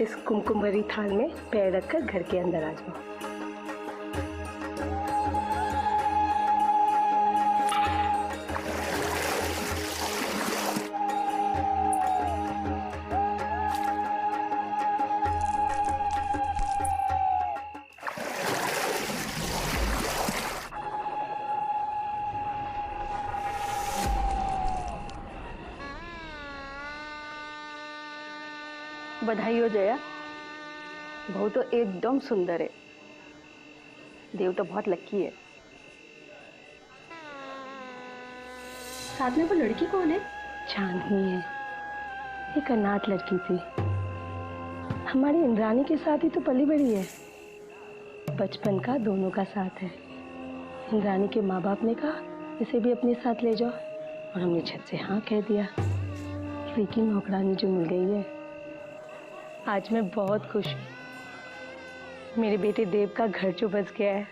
इस कुमकुम भरी थाल में पैर रखकर घर के अंदर आ जाओ। बधाई हो जया, बहू तो एकदम सुंदर है। देव तो बहुत लकी है। साथ में वो लड़की कौन है? चांदनी है, एक अनाथ लड़की थी। हमारी इंद्राणी के साथ ही तो पली बड़ी है। बचपन का दोनों का साथ है। इंद्राणी के माँ बाप ने कहा इसे भी अपने साथ ले जाओ और हमने झट से हाँ कह दिया। लेकिन नौकरानी जो मिल गई है, आज मैं बहुत खुश हूँ। मेरे बेटे देव का घर जो बस गया है।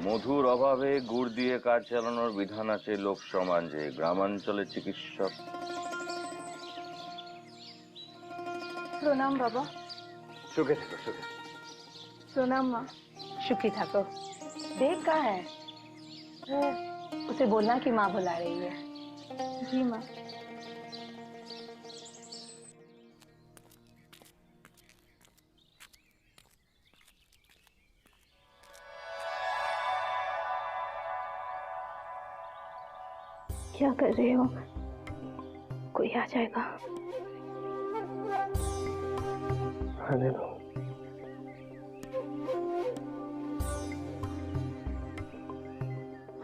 মধুর অভাবে গুড় দিয়ে কাজ চালানোর বিধান আছে লোক সমাজে। গ্রামাঞ্চলে চিকিৎসক। प्रणाम बाबा। सुखे थको, सुखे। प्रणाम माँ। शुक्री ठाकुर। देव कहाँ है? वो उसे बोलना कि माँ बुला रही है। जी माँ। क्या कर रहे हो? कोई आ जाएगा। आने दो।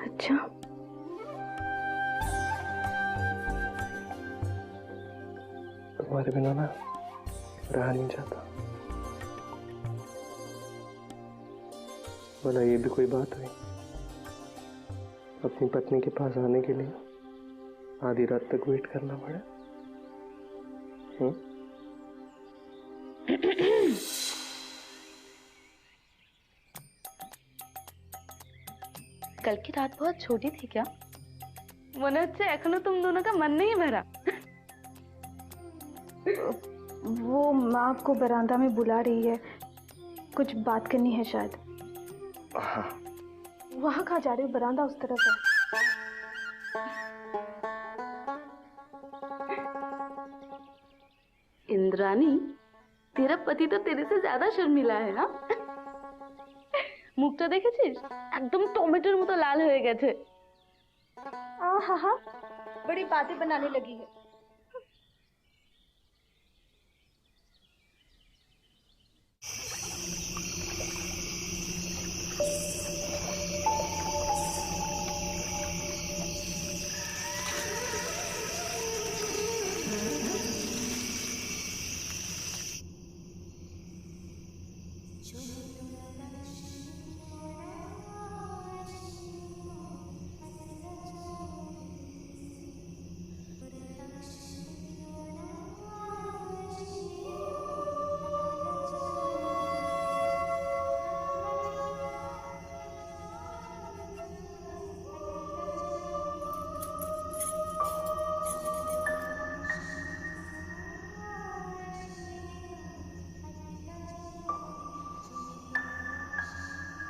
अच्छा, तुम्हारे बिना ना रहा नहीं जाता। बोला ये भी कोई बात हुई? अपनी पत्नी के पास आने के लिए आधी रात तक वेट करना पड़ा। कल की रात बहुत छोटी थी क्या? मने হচ্ছে এখনো तुम दोनों का मन नहीं भरा। वो माँ आपको बरामदा में बुला रही है, कुछ बात करनी है शायद। वहाँ कहाँ जा रहे हो? बरामदा उस तरफ है। इंद्राणी, तेरा पति तो तेरे से ज्यादा शर्मिला है ना? মুখটা দেখেছিস? একদম টমেটোর মতো লাল হয়ে গেছে। हाँ, बड़ी बातें बनाने लगी है।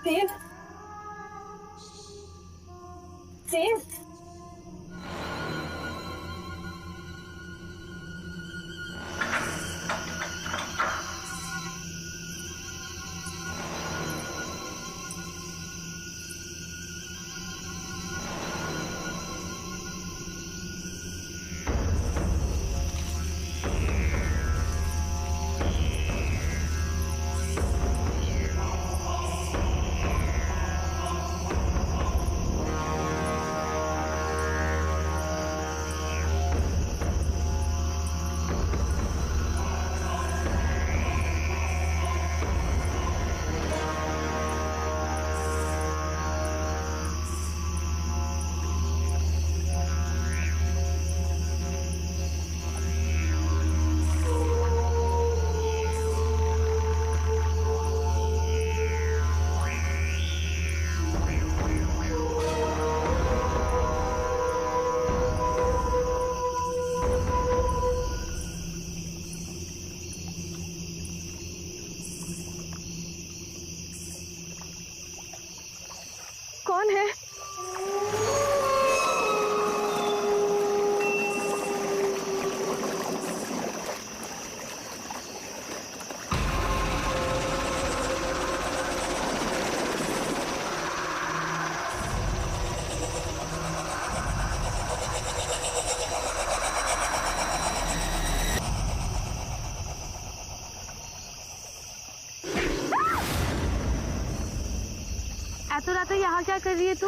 देव, देव, कौन है? तो रात यहाँ क्या कर रही है तू?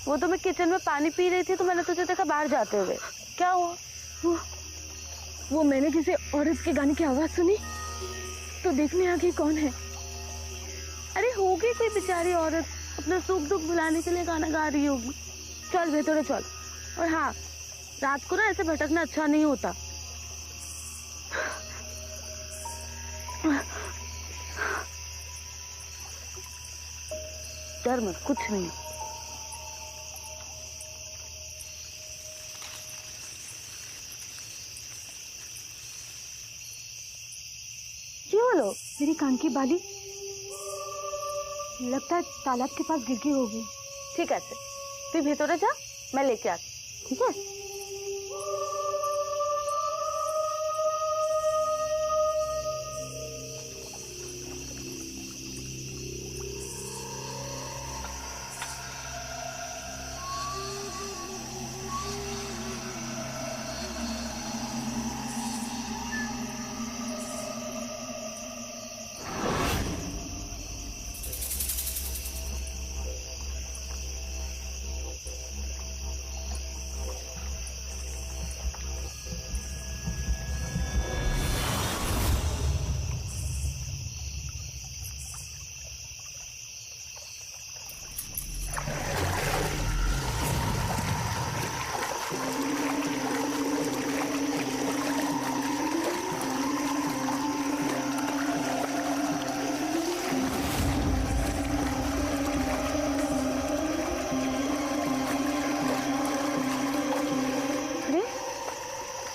वो तो मैं किचन में पानी पी रही थी तो मैंने तुझे देखा बाहर जाते हुए। क्या हुआ? वो मैंने किसी औरत के गाने की आवाज सुनी तो देखने आ गई कौन है। अरे होगी कोई बेचारी औरत अपना सुख दुख भुलाने के लिए गाना गा रही होगी। चल भीतर चल। और हाँ, रात को ना ऐसे भटकना अच्छा नहीं होता। डर मत, कुछ नहीं। क्यों लो? मेरी कान की बाली लगता है तालाब के पास गिर गई होगी। ठीक है, तू भीतर जा, मैं लेके आती। ठीक है?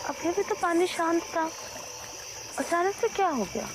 अभी भी तो पानी शांत था, अचानक से क्या हो गया?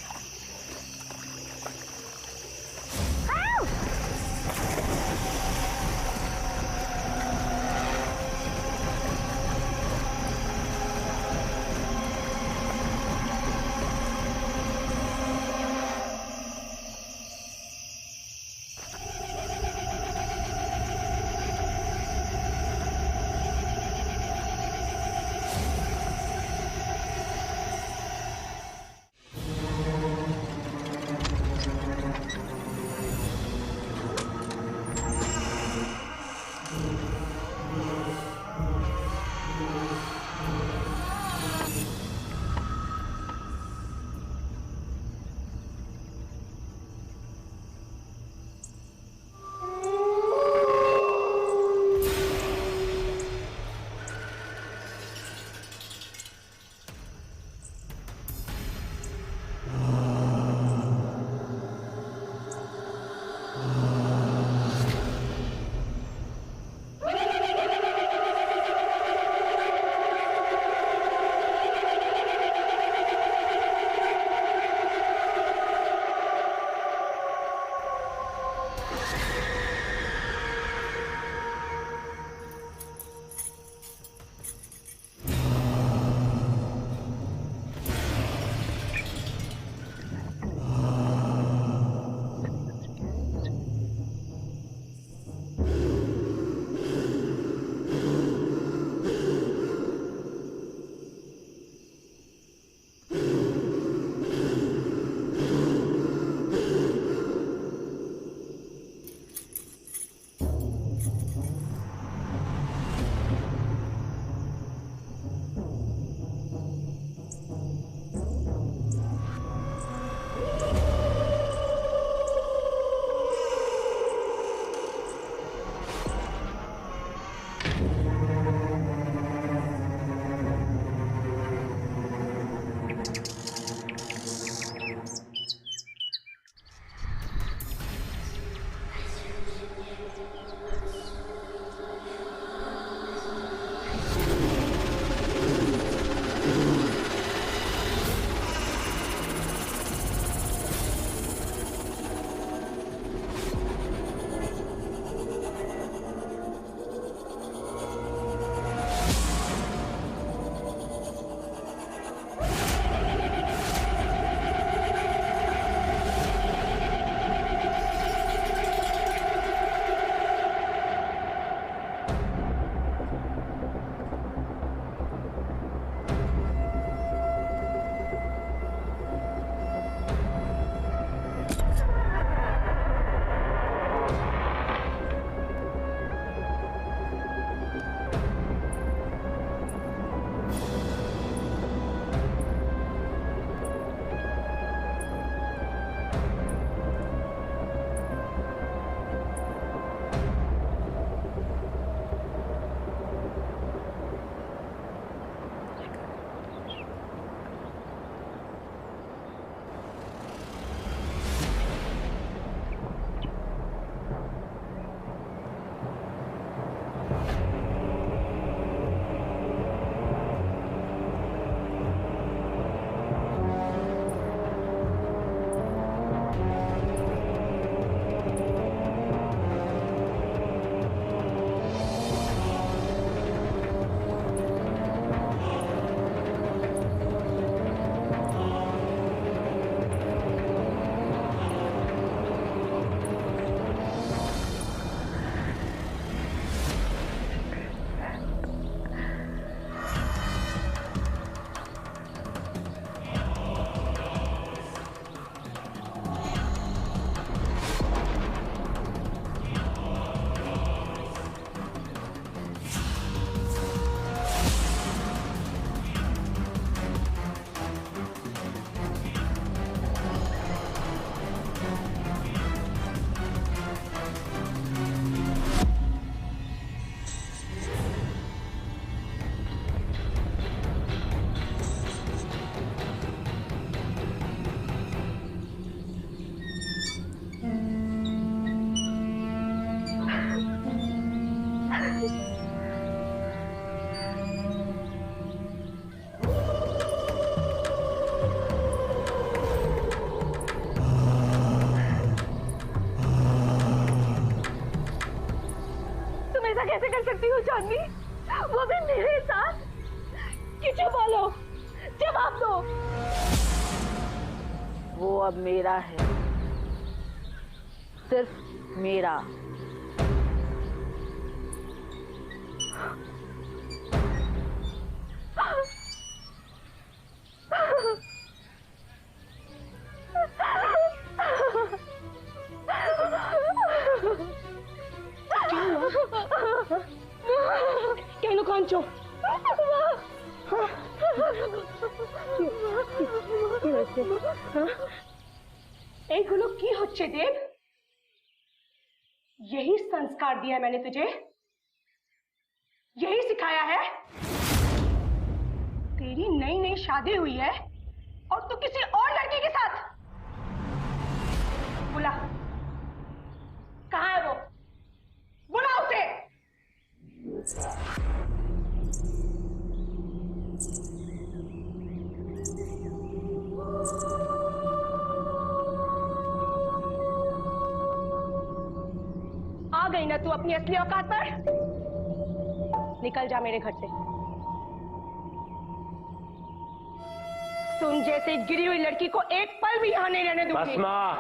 कैसे कर सकती हूँ चांदनी, वो भी मेरे साथ? किसी बोलो, जवाब दो। वो अब मेरा है, सिर्फ मेरा। কেন কাঁদছো? এইগুলো কি হচ্ছে দেব? यही संस्कार दिया है मैंने तुझे, यही सिखाया है? तेरी नई नई शादी हुई है और तू किसी और लड़की के साथ। बुला, कहाँ है वो? बुला उसे। आ गई ना तू अपनी असली औकात पर? निकल जा मेरे घर से। तुम जैसे गिरी हुई लड़की को एक पल भी यहां नहीं रहने दूंगी। बस माँ,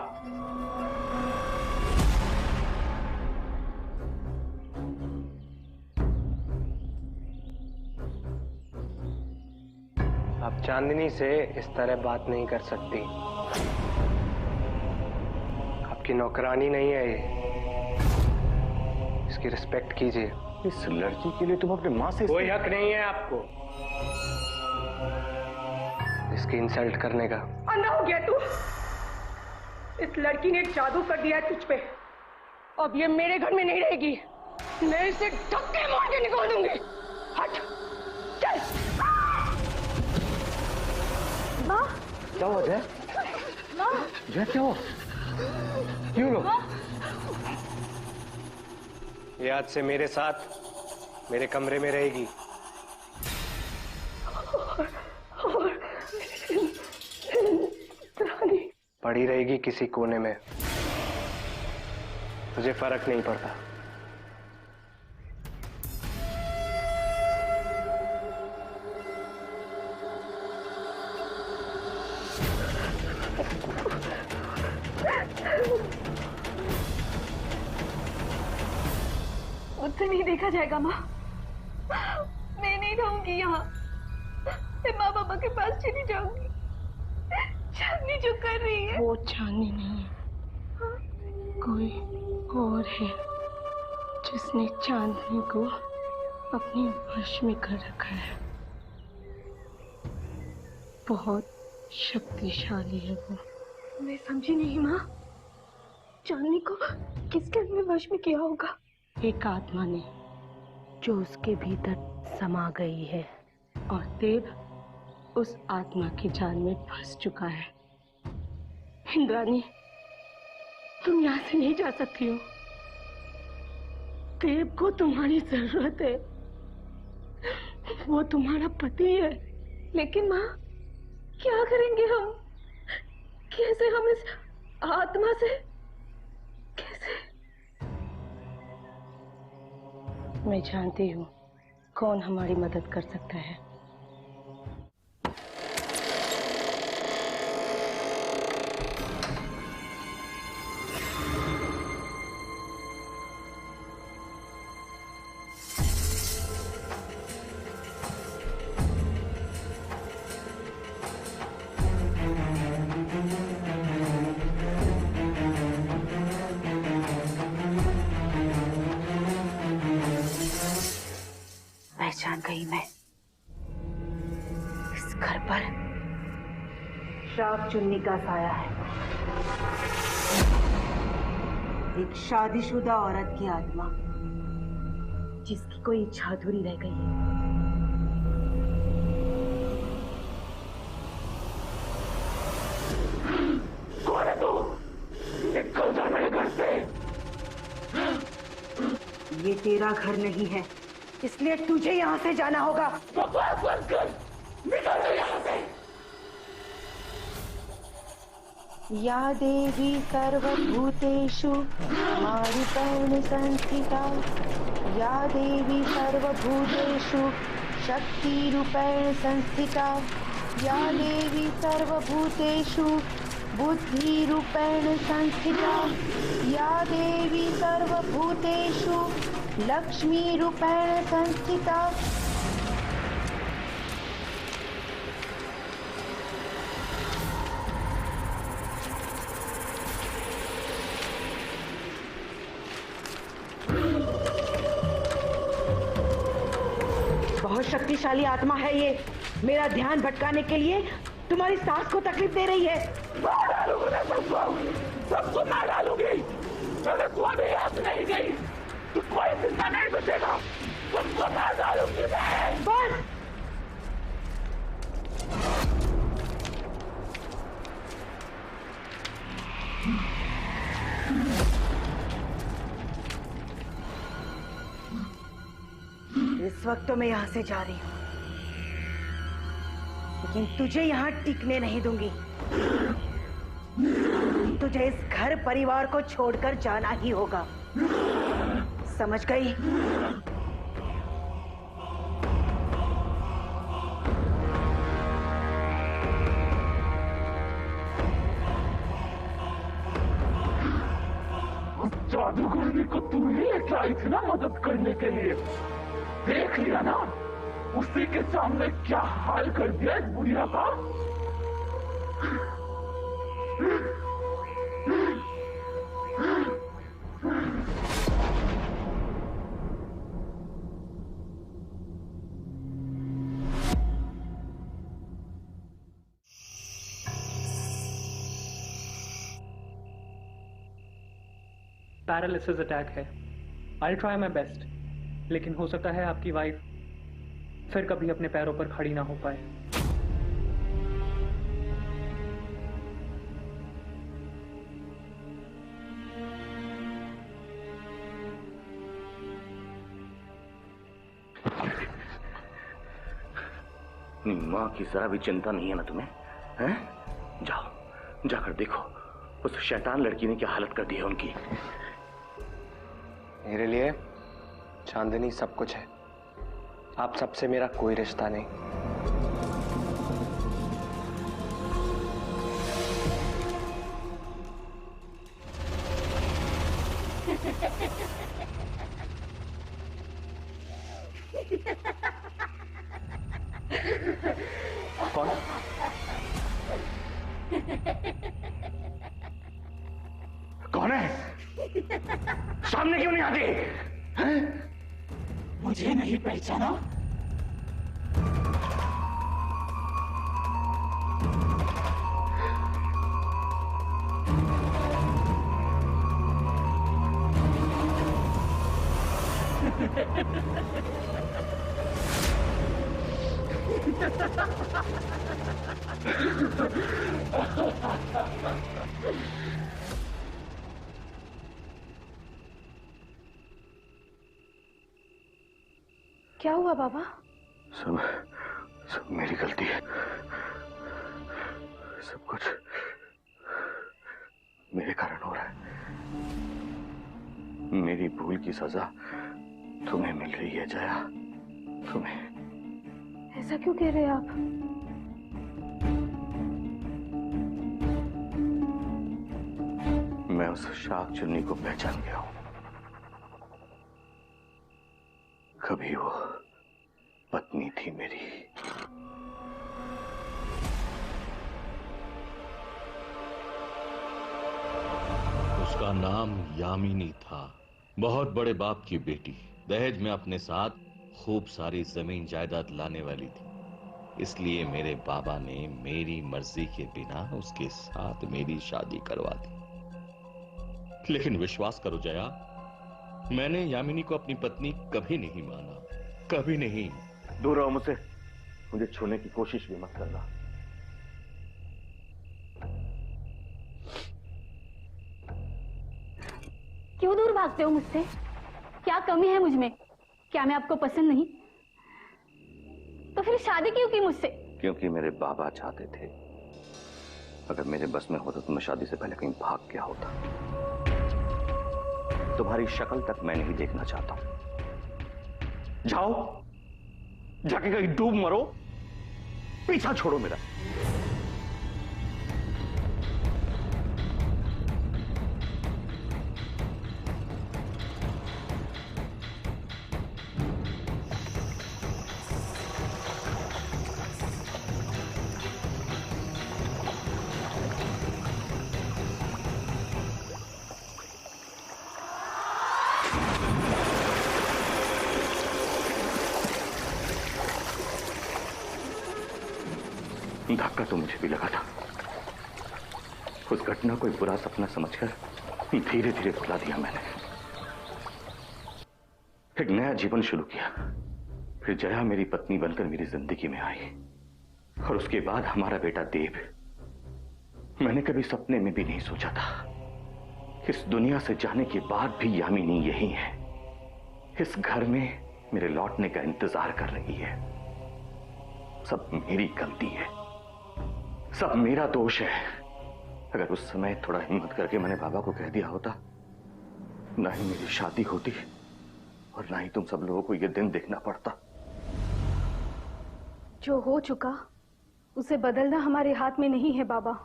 आप चांदनी से इस तरह बात नहीं कर सकती। आपकी नौकरानी नहीं है ये, इसकी रिस्पेक्ट कीजिए। इस लड़की के लिए तुम अपने माँ से कोई हक नहीं है आपको इसकी इंसल्ट करने का। अंधा हो गया तू? इस लड़की ने जादू कर दिया है तुझ पे। अब ये मेरे घर में नहीं रहेगी, मैं इसे धक्के मार के निकाल दूंगी। हट, चल। माँ, क्या हुआ जय? जय क्या हुआ? क्यों लो? ये आज से मेरे साथ मेरे कमरे में रहेगी। पड़ी रहेगी किसी कोने में, मुझे फर्क नहीं पड़ता। मुझसे नहीं देखा जाएगा माँ, मैं नहीं रहूंगी यहाँ। मैं माँ बाबा के पास चली जाऊंगी। चांदनी जो कर रही है, वो चांदनी नहीं है, कोई और है जिसने चांदनी को अपने वश में कर रखा है। बहुत शक्तिशाली है वो। मैं समझी नहीं माँ, चांदनी को किसके अपने वश में किया होगा? एक आत्मा ने जो उसके भीतर समा गई है, और देव उस आत्मा के जाल में फंस चुका है। इंद्रानी, तुम यहाँ से नहीं जा सकती हो। देव को तुम्हारी जरूरत है, वो तुम्हारा पति है। लेकिन माँ, क्या करेंगे हम? कैसे हम इस आत्मा से कैसे? मैं जानती हूँ कौन हमारी मदद कर सकता है। पहचान गई मैं। इस घर पर शाख चुन्नी का साया है, एक शादीशुदा औरत की आत्मा जिसकी कोई इच्छा अधूरी रह गई है। कौन है तू? निकल जा मेरे घर से। ये तेरा घर नहीं है, इसलिए तुझे यहाँ से जाना होगा। बकवास बंद कर, निकल जा यहाँ से। या देवी सर्वभूतेषु मारूपेण संस्थिता या देवी सर्वभूतेषु शक्तिरूपेण संस्थिता या देवी सर्वभूतेषु बुद्धिरूपेण संस्थिता या देवी सर्वभूतेषु लक्ष्मीरूपेण संस्थिता। बहुत शक्तिशाली आत्मा है ये। मेरा ध्यान भटकाने के लिए तुम्हारी सास को तकलीफ दे रही है। सबको मार डालूंगी। मैंने कोई याद नहीं गई। तू कोई जिंदा नहीं बचेगा। सबको मार डालूंगी मैं। बस। इस वक्त तो मैं यहां से जा रही हूं, लेकिन तुझे यहां टिकने नहीं दूंगी। तुझे इस घर परिवार को छोड़कर जाना ही होगा, समझ गई? जादूगरनी को तू ही लेके आई थी ना मदद करने के लिए। देख लिया ना उसी के सामने क्या हाल कर दिया इस बुढ़िया का। पैरालिसिस अटैक है। आई ट्राई माई बेस्ट, लेकिन हो सकता है आपकी वाइफ फिर कभी अपने पैरों पर खड़ी ना हो पाए। माँ की जरा भी चिंता नहीं है ना तुम्हें? हैं? जाओ, जाकर देखो उस शैतान लड़की ने क्या हालत कर दी है उनकी। मेरे लिए चांदनी सब कुछ है। आप सबसे मेरा कोई रिश्ता नहीं। कौन? कौन है? सामने क्यों नहीं आती? हैं? मुझे नहीं पहचाना? क्या हुआ बाबा? सब मेरी गलती है। सब कुछ मेरे कारण हो रहा है। मेरी भूल की सजा तुम्हें मिल रही है जया, तुम्हें। ऐसा क्यों कह रहे हैं आप? मैं उस शाख चुन्नी को पहचान गया हूं। कभी वो पत्नी थी मेरी। उसका नाम यामिनी था। बहुत बड़े बाप की बेटी, दहेज में अपने साथ खूब सारी जमीन जायदाद लाने वाली थी। इसलिए मेरे बाबा ने मेरी मर्जी के बिना उसके साथ मेरी शादी करवा दी। लेकिन विश्वास करो जया, मैंने यामिनी को अपनी पत्नी कभी नहीं माना, कभी नहीं। दूर रहो मुझसे, मुझे छूने की कोशिश भी मत करना। क्यों दूर भागते हो मुझसे? क्या कमी है मुझ में? क्या मैं आपको पसंद नहीं? तो फिर शादी क्यों की मुझसे? क्योंकि मेरे बाबा चाहते थे अगर मेरे बस में होता तो मैं शादी से पहले कहीं भाग गया होता। तुम्हारी शक्ल तक मैं नहीं देखना चाहता हूं। जाओ, जाके कहीं डूब मरो, पीछा छोड़ो मेरा। धक्का तो मुझे भी लगा था। उस घटना को एक बुरा सपना समझकर धीरे धीरे भुला दिया मैंने। एक नया जीवन शुरू किया। फिर जया मेरी पत्नी बनकर मेरी जिंदगी में आई और उसके बाद हमारा बेटा देव। मैंने कभी सपने में भी नहीं सोचा था इस दुनिया से जाने के बाद भी यामिनी यही है, इस घर में मेरे लौटने का इंतजार कर रही है। सब मेरी गलती है, सब मेरा दोष है। अगर उस समय थोड़ा हिम्मत करके मैंने बाबा को कह दिया होता, ना ही मेरी शादी होती और ना ही तुम सब लोगों को यह दिन देखना पड़ता। जो हो चुका उसे बदलना हमारे हाथ में नहीं है बाबा,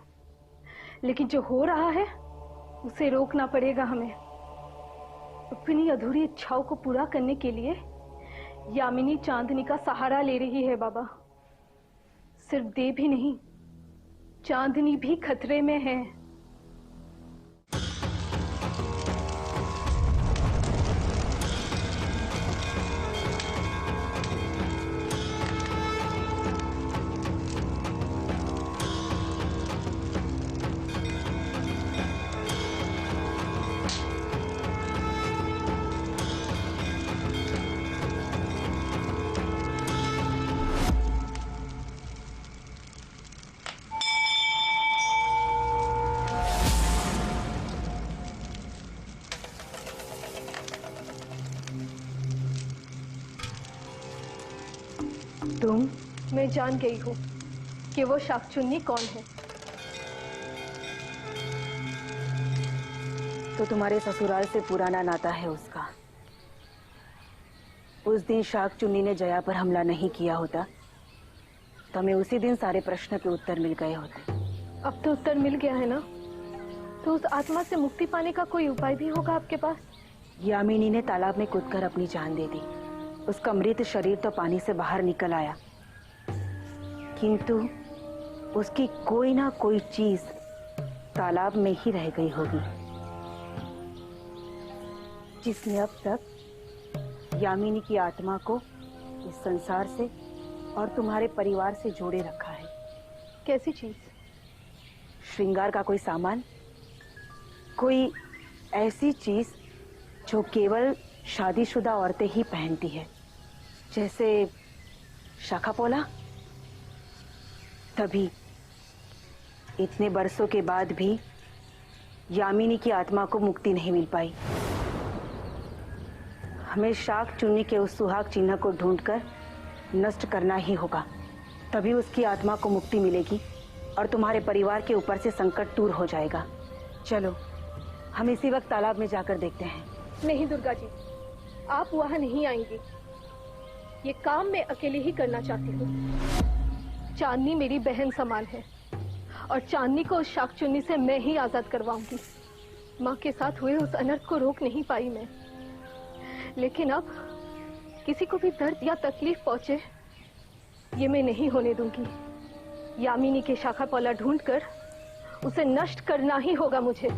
लेकिन जो हो रहा है उसे रोकना पड़ेगा हमें। अपनी अधूरी इच्छाओं को पूरा करने के लिए यामिनी चांदनी का सहारा ले रही है बाबा। सिर्फ देव ही नहीं, चांदनी भी खतरे में है। मैं जान गई हूँ कि वो शाकचुन्नी कौन है। तो तुम्हारे ससुराल से पुराना नाता है उसका। उस दिन शाकचुन्नी ने जया पर हमला नहीं किया होता तो हमें उसी दिन सारे प्रश्न के उत्तर मिल गए होते। अब तो उत्तर मिल गया है ना, तो उस आत्मा से मुक्ति पाने का कोई उपाय भी होगा आपके पास? यामिनी ने तालाब में कूदकर अपनी जान दे दी। उसका मृत शरीर तो पानी से बाहर निकल आया, किंतु उसकी कोई ना कोई चीज तालाब में ही रह गई होगी, जिसने अब तक यामिनी की आत्मा को इस संसार से और तुम्हारे परिवार से जोड़े रखा है। कैसी चीज? श्रृंगार का कोई सामान, कोई ऐसी चीज जो केवल शादीशुदा औरतें ही पहनती है, जैसे शाखापोला। तभी इतने बरसों के बाद भी यामिनी की आत्मा को मुक्ति नहीं मिल पाई। हमें शाकचुन्नी के उस सुहाग चिन्ह को ढूंढकर नष्ट करना ही होगा, तभी उसकी आत्मा को मुक्ति मिलेगी और तुम्हारे परिवार के ऊपर से संकट दूर हो जाएगा। चलो हम इसी वक्त तालाब में जाकर देखते हैं। नहीं दुर्गा जी, आप वहां नहीं आएंगी। ये काम मैं अकेले ही करना चाहती हूँ। चांदनी मेरी बहन समान है और चांदनी को उस शाकचुन्नी से मैं ही आजाद करवाऊंगी। माँ के साथ हुए उस अनर्थ को रोक नहीं पाई मैं, लेकिन अब किसी को भी दर्द या तकलीफ पहुंचे ये मैं नहीं होने दूंगी। यामिनी के शाखा पौला ढूंढकर उसे नष्ट करना ही होगा मुझे।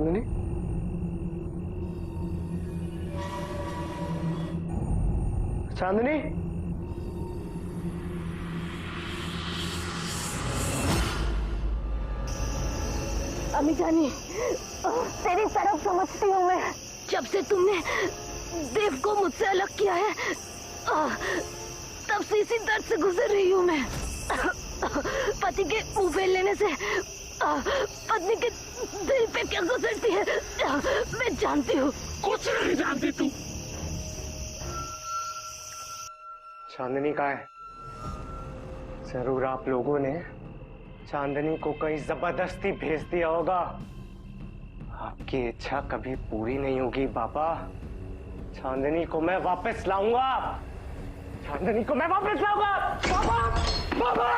चांदनी, चांदनी, अम्मी जानी, तेरी तरफ समझती हूँ मैं। जब से तुमने देव को मुझसे अलग किया है, तब से इसी दर्द से गुजर रही हूँ मैं। पति के मुंह फेर लेने से पत्नी के दिल पे क्या गुजरती है, मैं जानती हूँ। कुछ नहीं जानती तू। चांदनी कहाँ है? जरूर आप लोगों ने चांदनी को कहीं जबरदस्ती भेज दिया होगा। आपकी इच्छा कभी पूरी नहीं होगी पापा। चांदनी को मैं वापस लाऊंगा। चांदनी को मैं वापस लाऊंगा। पापा, पापा,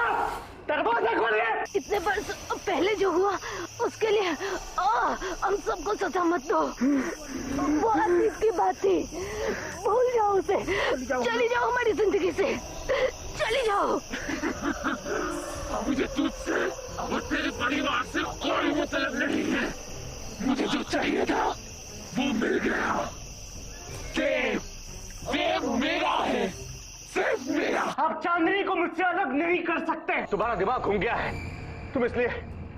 दरवाजा खोलिए। इतने वर्ष पहले जो हुआ उसके लिए हम सबको सजा मत दो। वो अतीत की बात थी, भूल जाओ उसे। चली जाओ हमारी जिंदगी से, चली जाओ। मुझे तुझसे और तेरे परिवार से कोई मतलब नहीं है। मुझे जो चाहिए था वो मिल गया। देव, देव मेरा है, सिर्फ मेरा। आप चांदनी को मुझसे अलग नहीं कर सकते। तुम्हारा दिमाग घूम गया है।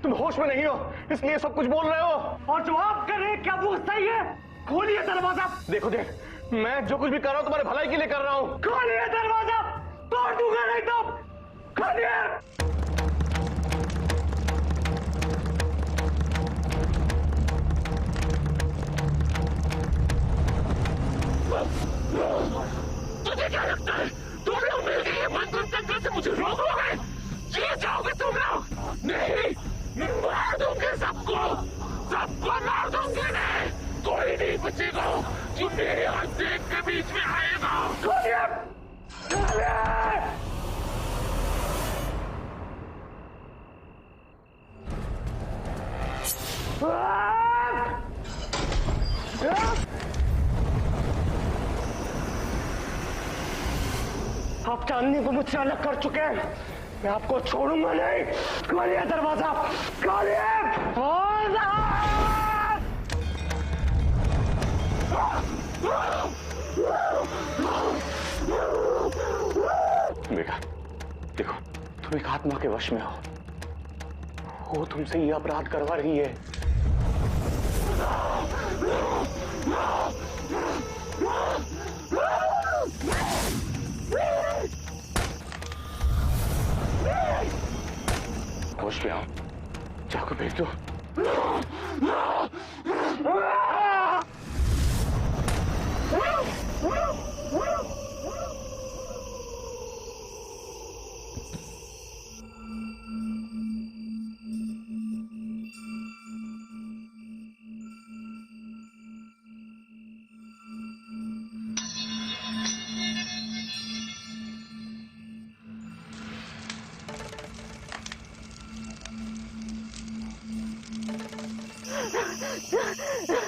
तुम होश में नहीं हो, इसलिए सब कुछ बोल रहे हो। और जो आप कर रहे हैं क्या वो सही है? खोलिए दरवाजा। देखो देव, मैं जो कुछ भी कर रहा हूँ तुम्हारे भलाई के लिए कर रहा हूँ। खोलिए दरवाजा, तोड़ दूंगा नहीं तो। खोलिए। तुझे क्या लगता है तुम लोग मिलकर ये मंदिर तंत्र से मुझे रोकोगे? जीत जाओगे तुम लोग? नहीं, मार दूंगे सबको, सबको मार दूंगे। नहीं, कोई नहीं बचेगा जो मेरे और देव के बीच में आएगा। आप चांदनी को मुझसे अलग कर चुके हैं, मैं आपको छोड़ूंगा नहीं। खोलिए दरवाजा, खोलिए। बेटा देखो, तुम एक आत्मा के वश में हो। वो तुमसे ये अपराध करवा रही है। होश में आओ, चाकू भेज दो।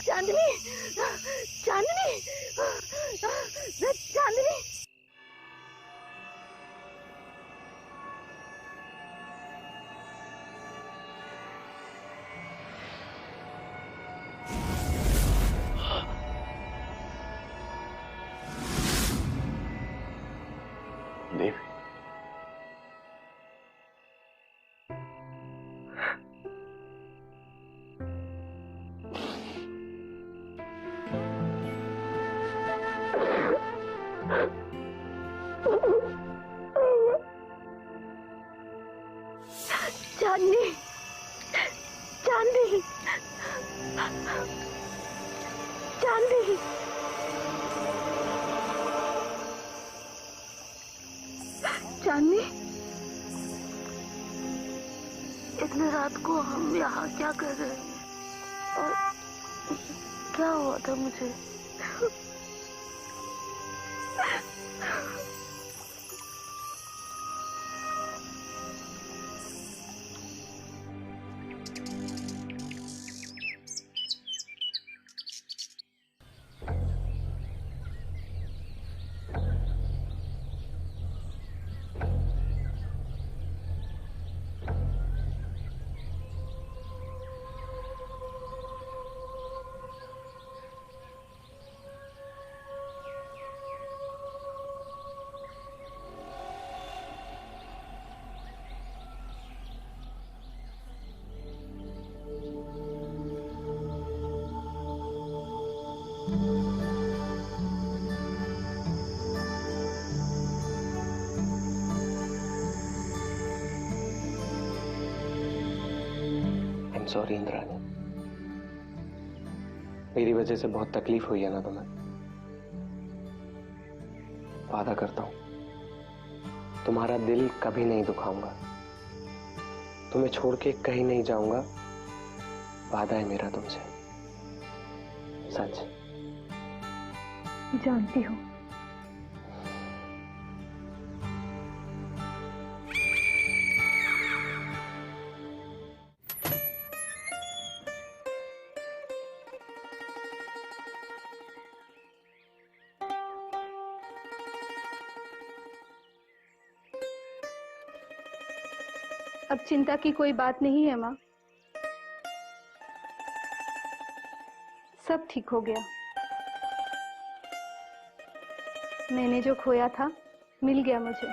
चांदनी, चांदनी, चांदनी। देव, चांदनी, चांदनी, चांदनी। चांदनी, इतने रात को हम यहाँ क्या कर रहे हैं? और क्या हुआ था मुझे? सॉरी इंद्राणी, मेरी वजह से बहुत तकलीफ हुई है ना तुम्हें। वादा करता हूं तुम्हारा दिल कभी नहीं दुखाऊंगा, तुम्हें छोड़ के कहीं नहीं जाऊंगा। वादा है मेरा तुमसे, सच। जानती हूँ। अब चिंता की कोई बात नहीं है माँ, सब ठीक हो गया। मैंने जो खोया था मिल गया मुझे।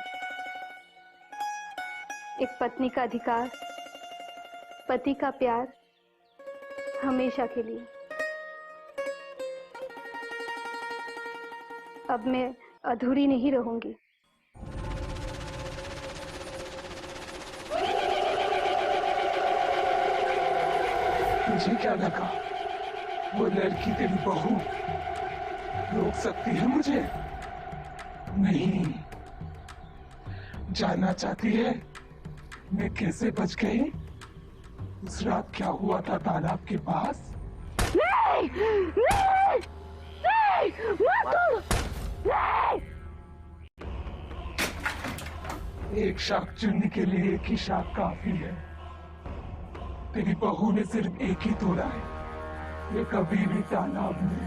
एक पत्नी का अधिकार, पति का प्यार, हमेशा के लिए। अब मैं अधूरी नहीं रहूंगी। मुझे क्या लगा वो लड़की तेरी बहू रोक सकती है मुझे? नहीं। जानना चाहती है मैं कैसे बच गई? उस रात क्या हुआ था तालाब के पास? नहीं, नहीं, नहीं, मत, नहीं। एक शाख चुनने के लिए एक ही शाख काफी है। तेरी बहू ने सिर्फ एक ही तोड़ा है, ये कभी भी तालाब में